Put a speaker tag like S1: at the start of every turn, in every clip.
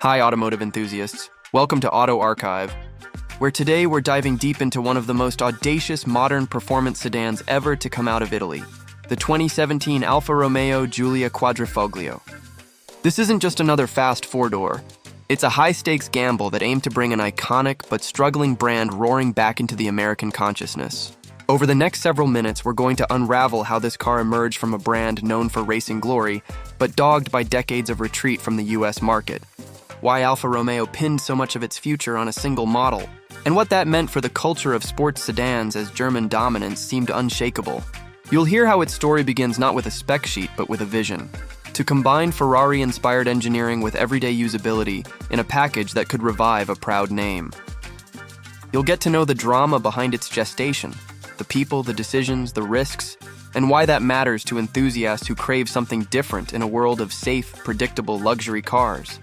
S1: Hi, automotive enthusiasts. Welcome to Auto Archive, where today we're diving deep into one of the most audacious modern performance sedans ever to come out of Italy, the 2017 Alfa Romeo Giulia Quadrifoglio. This isn't just another fast four-door. It's a high-stakes gamble that aimed to bring an iconic but struggling brand roaring back into the American consciousness. Over the next several minutes, we're going to unravel how this car emerged from a brand known for racing glory, but dogged by decades of retreat from the US market. Why Alfa Romeo pinned so much of its future on a single model, and what that meant for the culture of sports sedans as German dominance seemed unshakable. You'll hear how its story begins not with a spec sheet, but with a vision. To combine Ferrari-inspired engineering with everyday usability in a package that could revive a proud name. You'll get to know the drama behind its gestation, the people, the decisions, the risks, and why that matters to enthusiasts who crave something different in a world of safe, predictable luxury cars.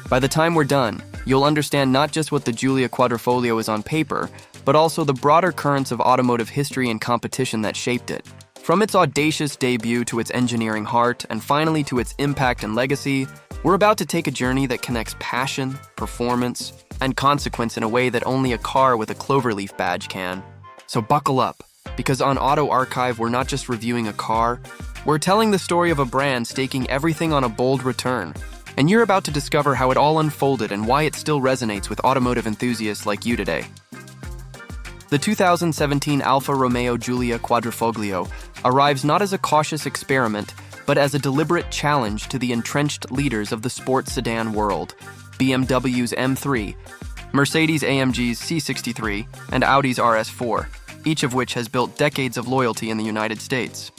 S1: By the time we're done, you'll understand not just what the Giulia Quadrifoglio is on paper, but also the broader currents of automotive history and competition that shaped it. From its audacious debut to its engineering heart, and finally to its impact and legacy, we're about to take a journey that connects passion, performance, and consequence in a way that only a car with a cloverleaf badge can. So buckle up, because on Auto Archive, we're not just reviewing a car, we're telling the story of a brand staking everything on a bold return. And you're about to discover how it all unfolded and why it still resonates with automotive enthusiasts like you today. The 2017 Alfa Romeo Giulia Quadrifoglio arrives not as a cautious experiment, but as a deliberate challenge to the entrenched leaders of the sports sedan world, BMW's M3, Mercedes-AMG's C63, and Audi's RS4, each of which has built decades of loyalty in the United States.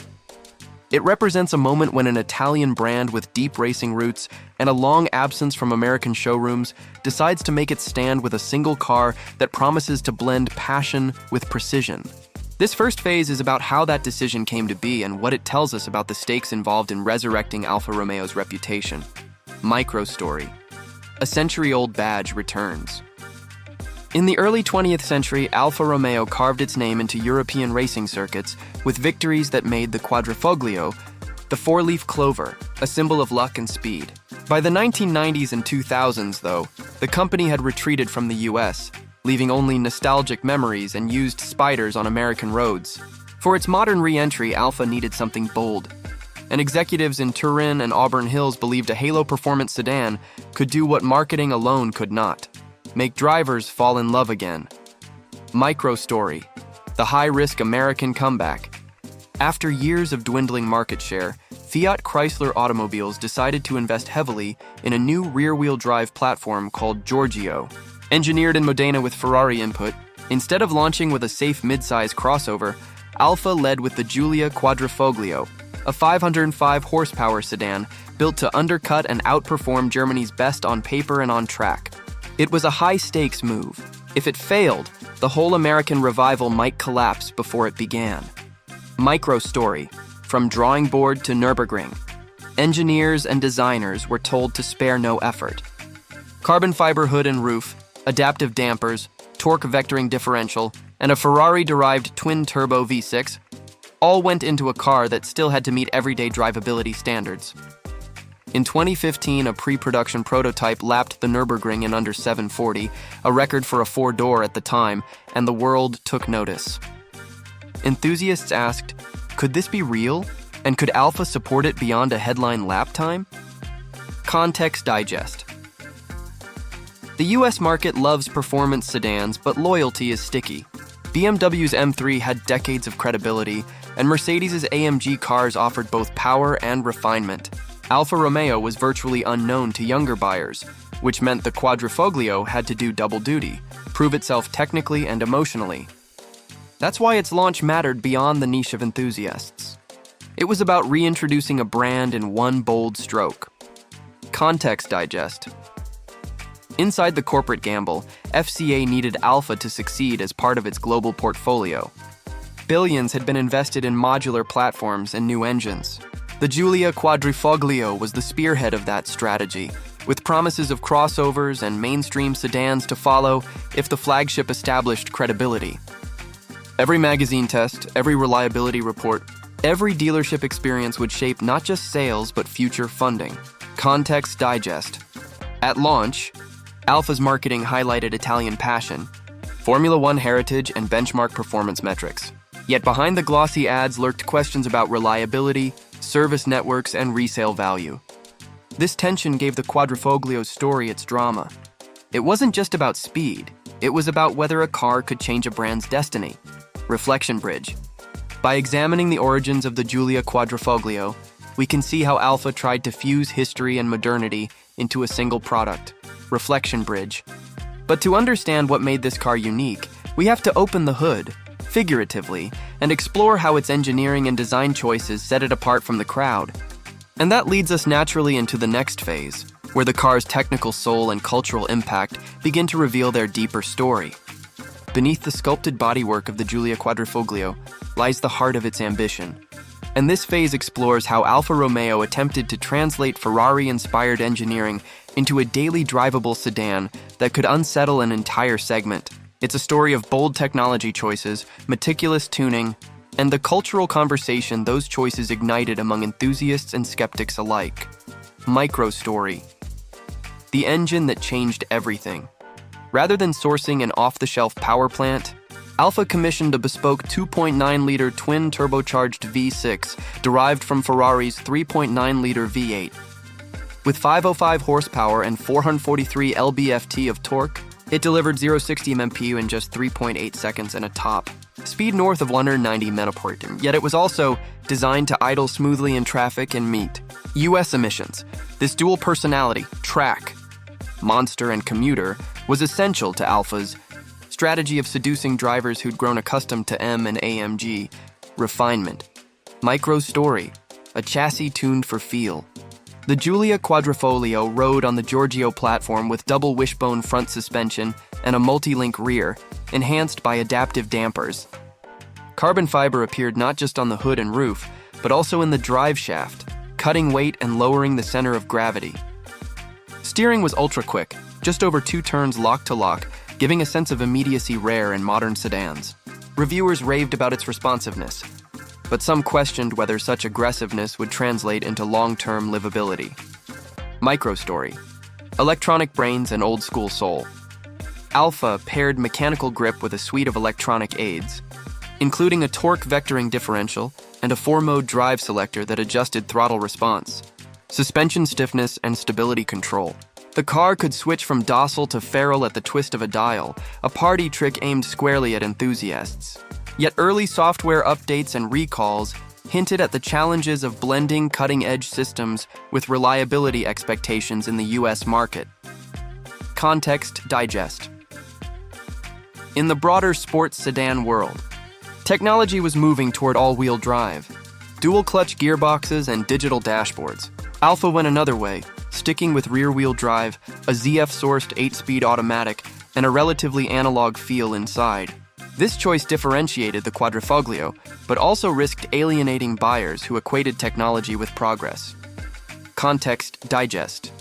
S1: It represents a moment when an Italian brand with deep racing roots and a long absence from American showrooms decides to make its stand with a single car that promises to blend passion with precision. This first phase is about how that decision came to be and what it tells us about the stakes involved in resurrecting Alfa Romeo's reputation. Micro story. A century-old badge returns. In the early 20th century, Alfa Romeo carved its name into European racing circuits with victories that made the Quadrifoglio the four-leaf clover, a symbol of luck and speed. By the 1990s and 2000s, though, the company had retreated from the US, leaving only nostalgic memories and used spiders on American roads. For its modern re-entry, Alfa needed something bold, and executives in Turin and Auburn Hills believed a halo performance sedan could do what marketing alone could not. Make drivers fall in love again. Micro story. The high-risk American comeback. After years of dwindling market share, Fiat Chrysler Automobiles decided to invest heavily in a new rear-wheel drive platform called Giorgio. Engineered in Modena with Ferrari input, instead of launching with a safe mid-size crossover, Alfa led with the Giulia Quadrifoglio, a 505 horsepower sedan built to undercut and outperform Germany's best on paper and on track. It was a high-stakes move. If it failed, the whole American revival might collapse before it began. Micro story. From drawing board to Nürburgring. Engineers and designers were told to spare no effort. Carbon fiber hood and roof, adaptive dampers, torque vectoring differential, and a Ferrari-derived twin-turbo V6 all went into a car that still had to meet everyday drivability standards. In 2015, a pre-production prototype lapped the Nürburgring in under 740, a record for a four-door at the time, and the world took notice. Enthusiasts asked, could this be real? And could Alfa support it beyond a headline lap time? Context digest. The US market loves performance sedans, but loyalty is sticky. BMW's M3 had decades of credibility, and Mercedes' AMG cars offered both power and refinement. Alfa Romeo was virtually unknown to younger buyers, which meant the Quadrifoglio had to do double duty, prove itself technically and emotionally. That's why its launch mattered beyond the niche of enthusiasts. It was about reintroducing a brand in one bold stroke. Context digest. Inside the corporate gamble, FCA needed Alfa to succeed as part of its global portfolio. Billions had been invested in modular platforms and new engines. The Giulia Quadrifoglio was the spearhead of that strategy, with promises of crossovers and mainstream sedans to follow if the flagship established credibility. Every magazine test, every reliability report, every dealership experience would shape not just sales but future funding. Context digest. At launch, Alfa's marketing highlighted Italian passion, Formula One heritage, and benchmark performance metrics. Yet behind the glossy ads lurked questions about reliability, service networks, and resale value. This tension gave the Quadrifoglio's story its drama. It wasn't just about speed, it was about whether a car could change a brand's destiny. Reflection bridge. By examining the origins of the Giulia Quadrifoglio, we can see how Alfa tried to fuse history and modernity into a single product. Reflection bridge. But to understand what made this car unique, we have to open the hood, figuratively, and explore how its engineering and design choices set it apart from the crowd. And that leads us naturally into the next phase, where the car's technical soul and cultural impact begin to reveal their deeper story. Beneath the sculpted bodywork of the Giulia Quadrifoglio lies the heart of its ambition. And this phase explores how Alfa Romeo attempted to translate Ferrari-inspired engineering into a daily drivable sedan that could unsettle an entire segment. It's a story of bold technology choices, meticulous tuning, and the cultural conversation those choices ignited among enthusiasts and skeptics alike. Micro story. The engine that changed everything. Rather than sourcing an off-the-shelf power plant, Alfa commissioned a bespoke 2.9-liter twin-turbocharged V6 derived from Ferrari's 3.9-liter V8. With 505 horsepower and 443 lb-ft of torque, it delivered 0-60 mph in just 3.8 seconds and a top speed north of 190 mph. Yet it was also designed to idle smoothly in traffic and meet US emissions. This dual personality, track, monster, and commuter, was essential to Alfa's strategy of seducing drivers who'd grown accustomed to M and AMG refinement. Micro story, a chassis tuned for feel. The Giulia Quadrifoglio rode on the Giorgio platform with double wishbone front suspension and a multi-link rear, enhanced by adaptive dampers. Carbon fiber appeared not just on the hood and roof, but also in the drive shaft, cutting weight and lowering the center of gravity. Steering was ultra-quick, just over 2 turns lock to lock, giving a sense of immediacy rare in modern sedans. Reviewers raved about its responsiveness, but some questioned whether such aggressiveness would translate into long-term livability. Microstory. Electronic brains and old-school soul. Alfa paired mechanical grip with a suite of electronic aids, including a torque vectoring differential and a 4-mode drive selector that adjusted throttle response, suspension stiffness, and stability control. The car could switch from docile to feral at the twist of a dial, a party trick aimed squarely at enthusiasts. Yet early software updates and recalls hinted at the challenges of blending cutting-edge systems with reliability expectations in the US market. Context digest. In the broader sports sedan world, technology was moving toward all-wheel drive, dual-clutch gearboxes, and digital dashboards. Alfa went another way, sticking with rear-wheel drive, a ZF-sourced 8-speed automatic, and a relatively analog feel inside. This choice differentiated the Quadrifoglio, but also risked alienating buyers who equated technology with progress. Context digest.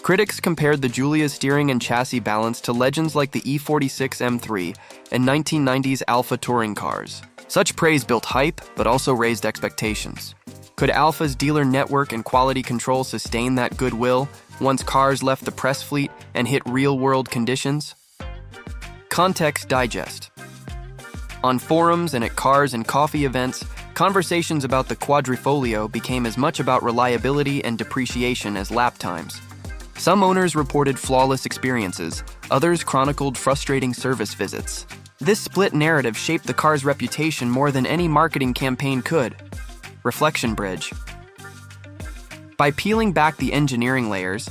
S1: Critics compared the Giulia's steering and chassis balance to legends like the E46 M3 and 1990s Alfa touring cars. Such praise built hype, but also raised expectations. Could Alfa's dealer network and quality control sustain that goodwill once cars left the press fleet and hit real-world conditions? Context digest. On forums and at cars and coffee events, conversations about the Quadrifoglio became as much about reliability and depreciation as lap times. Some owners reported flawless experiences, others chronicled frustrating service visits. This split narrative shaped the car's reputation more than any marketing campaign could. Reflection bridge. By peeling back the engineering layers,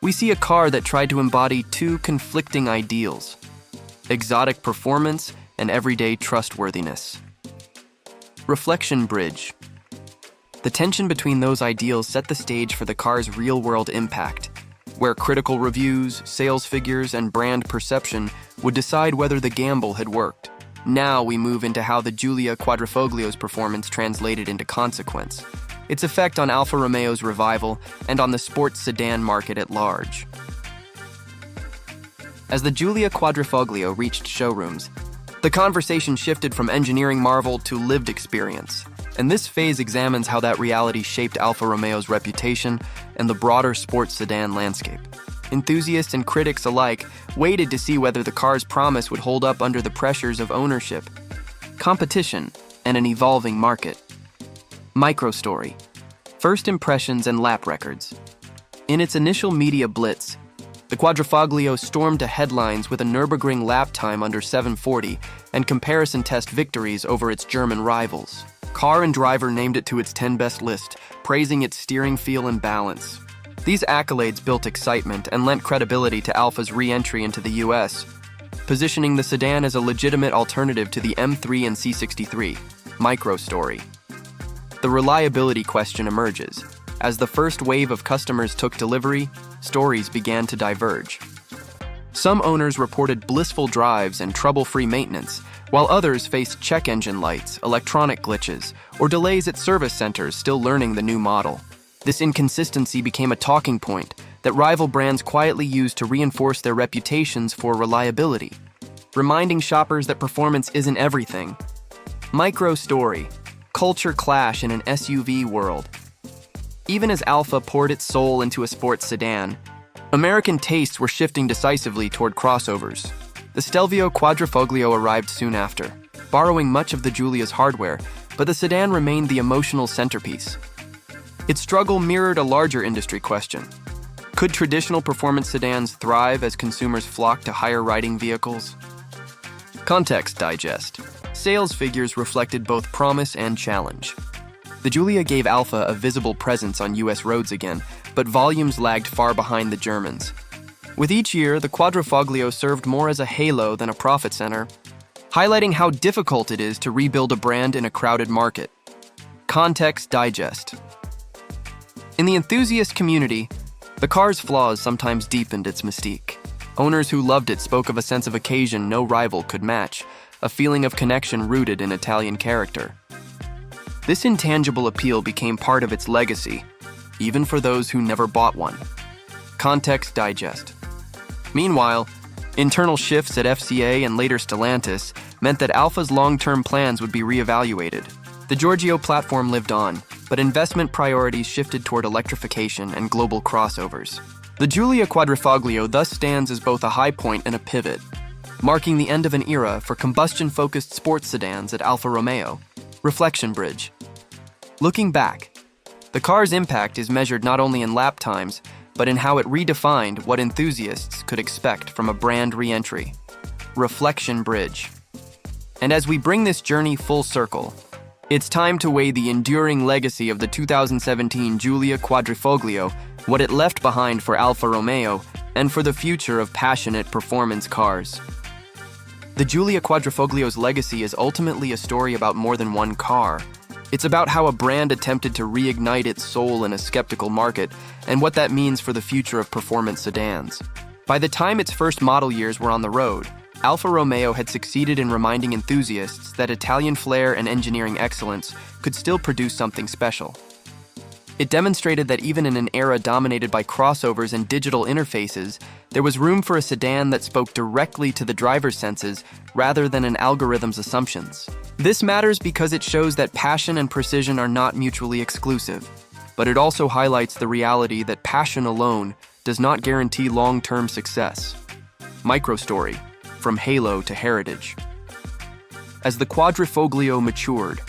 S1: we see a car that tried to embody 2 conflicting ideals: exotic performance and everyday trustworthiness. Reflection bridge. The tension between those ideals set the stage for the car's real-world impact, where critical reviews, sales figures, and brand perception would decide whether the gamble had worked. Now we move into how the Giulia Quadrifoglio's performance translated into consequence, its effect on Alfa Romeo's revival, and on the sports sedan market at large. As the Giulia Quadrifoglio reached showrooms, the conversation shifted from engineering marvel to lived experience, and this phase examines how that reality shaped Alfa Romeo's reputation and the broader sports sedan landscape. Enthusiasts and critics alike waited to see whether the car's promise would hold up under the pressures of ownership, competition, and an evolving market. Microstory. First impressions and lap records. In its initial media blitz, the Quadrifoglio stormed to headlines with a Nürburgring lap time under 7:40 and comparison test victories over its German rivals. Car and Driver named it to its 10 best list, praising its steering feel and balance. These accolades built excitement and lent credibility to Alfa's re-entry into the US, positioning the sedan as a legitimate alternative to the M3 and C63. Microstory. The reliability question emerges. As the first wave of customers took delivery, stories began to diverge. Some owners reported blissful drives and trouble-free maintenance, while others faced check engine lights, electronic glitches, or delays at service centers still learning the new model. This inconsistency became a talking point that rival brands quietly used to reinforce their reputations for reliability, reminding shoppers that performance isn't everything. Microstory. Culture clash in an SUV world. Even as Alfa poured its soul into a sports sedan, American tastes were shifting decisively toward crossovers. The Stelvio Quadrifoglio arrived soon after, borrowing much of the Giulia's hardware, but the sedan remained the emotional centerpiece. Its struggle mirrored a larger industry question. Could traditional performance sedans thrive as consumers flock to higher-riding vehicles? Context digest. Sales figures reflected both promise and challenge. The Giulia gave Alfa a visible presence on US roads again, but volumes lagged far behind the Germans. With each year, the Quadrifoglio served more as a halo than a profit center, highlighting how difficult it is to rebuild a brand in a crowded market. Context digest. In the enthusiast community, the car's flaws sometimes deepened its mystique. Owners who loved it spoke of a sense of occasion no rival could match, a feeling of connection rooted in Italian character. This intangible appeal became part of its legacy, even for those who never bought one. Context digest. Meanwhile, internal shifts at FCA and later Stellantis meant that Alfa's long-term plans would be reevaluated. The Giorgio platform lived on, but investment priorities shifted toward electrification and global crossovers. The Giulia Quadrifoglio thus stands as both a high point and a pivot, marking the end of an era for combustion-focused sports sedans at Alfa Romeo. Reflection bridge. Looking back, the car's impact is measured not only in lap times, but in how it redefined what enthusiasts could expect from a brand re-entry. Reflection bridge. And as we bring this journey full circle, it's time to weigh the enduring legacy of the 2017 Giulia Quadrifoglio, what it left behind for Alfa Romeo, and for the future of passionate performance cars. The Giulia Quadrifoglio's legacy is ultimately a story about more than one car. It's about how a brand attempted to reignite its soul in a skeptical market, and what that means for the future of performance sedans. By the time its first model years were on the road, Alfa Romeo had succeeded in reminding enthusiasts that Italian flair and engineering excellence could still produce something special. It demonstrated that even in an era dominated by crossovers and digital interfaces, there was room for a sedan that spoke directly to the driver's senses rather than an algorithm's assumptions. This matters because it shows that passion and precision are not mutually exclusive, but it also highlights the reality that passion alone does not guarantee long-term success. Microstory. From halo to heritage. As the Quadrifoglio matured,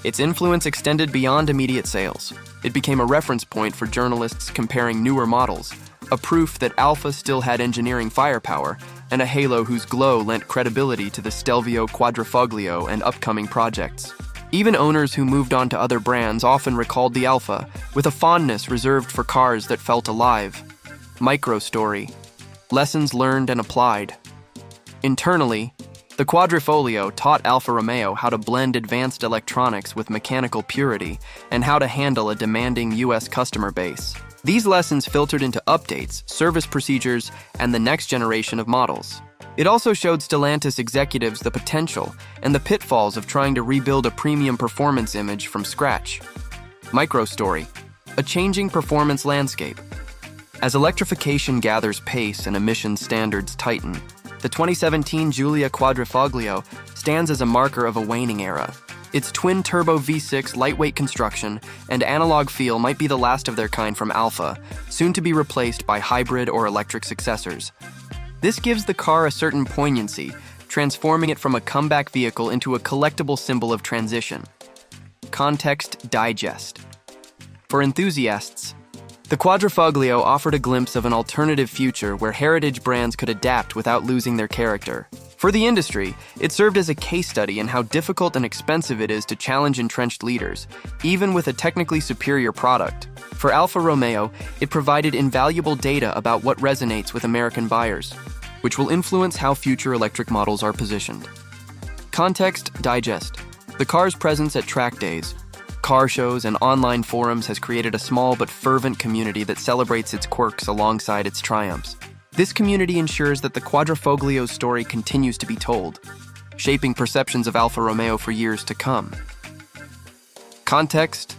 S1: its influence extended beyond immediate sales. It became a reference point for journalists comparing newer models, a proof that Alfa still had engineering firepower, and a halo whose glow lent credibility to the Stelvio Quadrifoglio and upcoming projects. Even owners who moved on to other brands often recalled the Alfa, with a fondness reserved for cars that felt alive. Microstory. Lessons learned and applied. Internally, the Quadrifoglio taught Alfa Romeo how to blend advanced electronics with mechanical purity and how to handle a demanding US customer base. These lessons filtered into updates, service procedures, and the next generation of models. It also showed Stellantis executives the potential and the pitfalls of trying to rebuild a premium performance image from scratch. Microstory. A changing performance landscape. As electrification gathers pace and emission standards tighten, the 2017 Giulia Quadrifoglio stands as a marker of a waning era. Its twin-turbo V6 lightweight construction and analog feel might be the last of their kind from Alfa, soon to be replaced by hybrid or electric successors. This gives the car a certain poignancy, transforming it from a comeback vehicle into a collectible symbol of transition. Context digest. For enthusiasts, the Quadrifoglio offered a glimpse of an alternative future where heritage brands could adapt without losing their character. For the industry, it served as a case study in how difficult and expensive it is to challenge entrenched leaders, even with a technically superior product. For Alfa Romeo, it provided invaluable data about what resonates with American buyers, which will influence how future electric models are positioned. Context digest. The car's presence at track days, car shows, and online forums has created a small but fervent community that celebrates its quirks alongside its triumphs. This community ensures that the Quadrifoglio's story continues to be told, shaping perceptions of Alfa Romeo for years to come. Context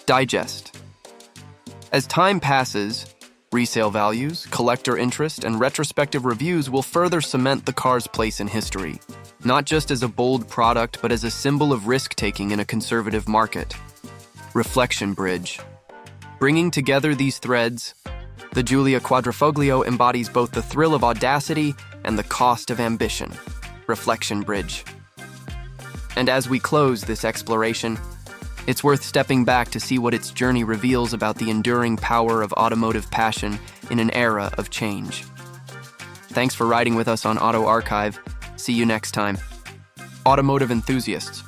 S1: digest. As time passes, resale values, collector interest, and retrospective reviews will further cement the car's place in history, not just as a bold product, but as a symbol of risk-taking in a conservative market. Reflection bridge. Bringing together these threads, the Giulia Quadrifoglio embodies both the thrill of audacity and the cost of ambition. Reflection bridge. And as we close this exploration, it's worth stepping back to see what its journey reveals about the enduring power of automotive passion in an era of change. Thanks for riding with us on Auto Archive. See you next time. Automotive enthusiasts,